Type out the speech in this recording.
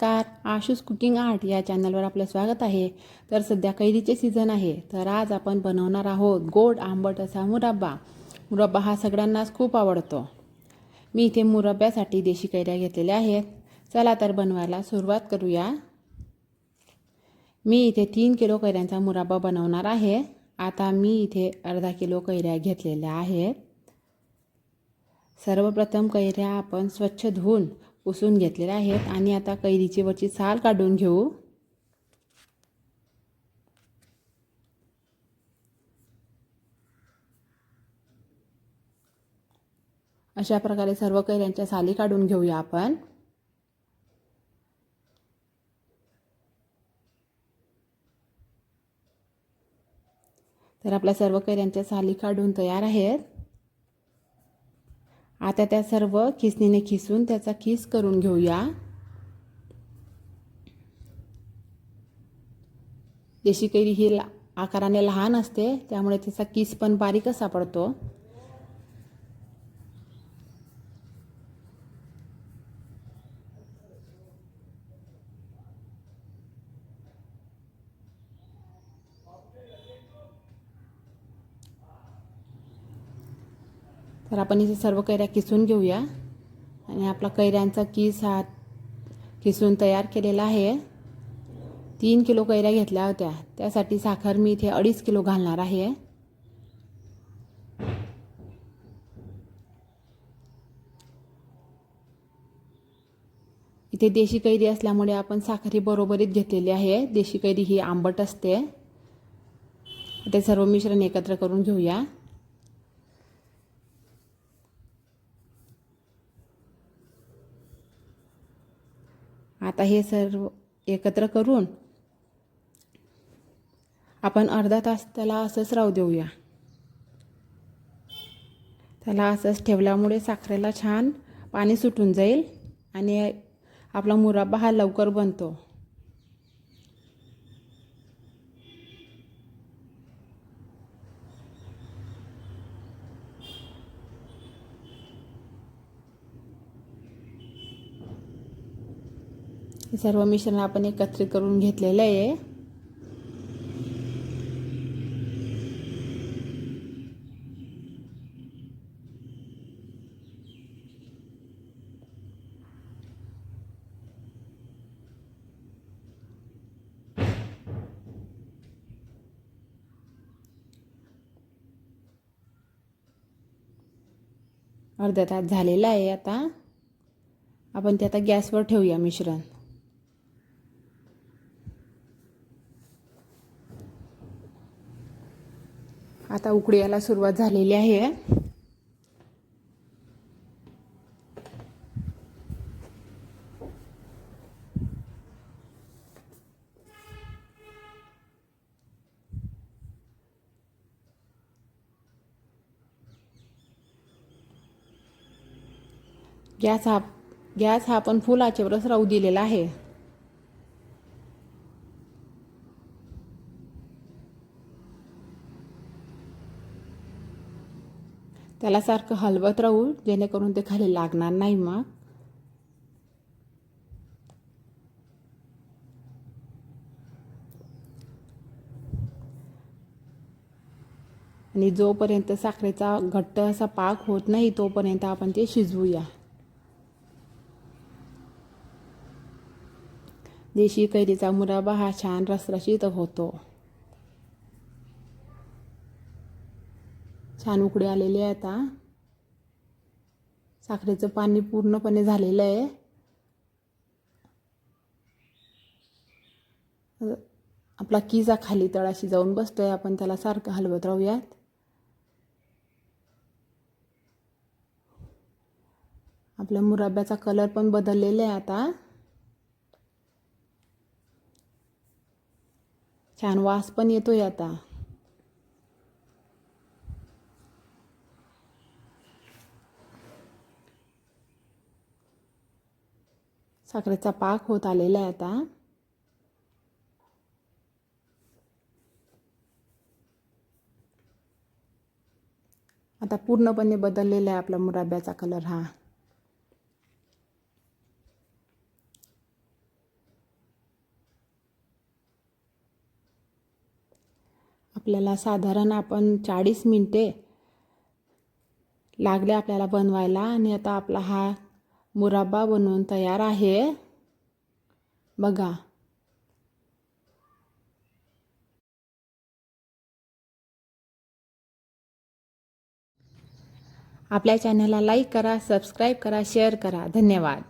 नमस्कार, आशूस cooking art या चॅनलवर आपलं स्वागत आहे। तर सध्या कैरीचे सीझन आहे, तर आज आपण बनवणार आहोत गोड आंबट असा मुरब्बा। मुरब्बा हा सगळ्यांनाच खूप आवडतो। मी इथे मुरब्ब्यासाठी देशी कैऱ्या घेतलेल्या आहेत। चला तर बनवायला सुरुवात करूया। मी इथे 3 किलो कैऱ्यांचा मुरब्बा बनवणार आहे। आता मी इथे अर्धा किलो कैऱ्या घेतलेल्या आहेत। सर्वप्रथम कैऱ्या आपण स्वच्छ धुवून पुसून घेतलेल्या आहेत आणि आता कैरीची वरची साल काढून घेऊ। अशा प्रकारे सर्व कैऱ्यांच्या साली काढून घेऊया आपण। तर आपल्या सर्व कैऱ्यांच्या साली काढून तयार आहेत। आता त्या सर्व खिसणीने खिसून त्याचा खिस करून घेऊया। देशी कैरी ही आकाराने लहान असते, त्यामुळे त्याचा किस पण बारीकच सापडतो। तर आपण इथे सर्व कैऱ्या किसून घेऊया आणि आपला कैऱ्यांचा किस हा किसून तयार केलेला आहे। 3 किलो कैऱ्या घेतल्या होत्या, त्यासाठी साखर मी इथे 2.5 किलो घालणार आहे। इथे देशी कैरी असल्यामुळे आपण साखर बरोबरीत घेतलेली आहे। देशी कैरी ही आंबट असते। ते सर्व मिश्रण एकत्र करून घेऊया। आता हे सर्व एकत्र करून आपण अर्धा तास त्याला असंच राहू देऊया। त्याला असंच ठेवल्यामुळे साखरेला छान पाणी सुटून जाईल आणि आपला मुरब्बा हा लवकर बनतो। हे सर्व मिश्रण आपण एकत्रित करून घेतलेले आहे। अर्धा तास झालेला आहे। आता आपण ते आता गॅसवर ठेवूया मिश्रण। आता उकळी यायला सुरुवात झालेली आहे। गॅस हा आपण फुल आचेवरच राहू दिलेला आहे। त्याला सारखं हलवत राहू, जेणेकरून ते खाली लागणार नाही मग। आणि जोपर्यंत साखरेचा घट्ट असा पाक होत नाही तोपर्यंत आपण ते शिजवूया। देशी कैरीचा मुरब्बा हा छान रसरशीत होतो। छान उकळी आलेली आहे। आता साखरेचं पाणी पूर्णपणे झालेलं आहे। आपला किसा खाली तळाशी जाऊन बसतोय, आपण त्याला सारखं हलवत राहूयात। आपल्या मुरब्ब्याचा कलर पण बदललेला आहे। आता छान वास पण येतोय। आता साखरेचा पाक होत आलेला आहे। आता पूर्णपणे बदललेला आहे आपला मुरब्ब्याचा कलर हा। आपल्याला साधारण 40 मिनिटे लागले आपल्याला बनवायला आणि आता आपला हा मुरब्बा बनवून तयार आहे बघा। आपल्या चॅनलला लाईक करा, सबस्क्राईब करा, शेअर करा। धन्यवाद।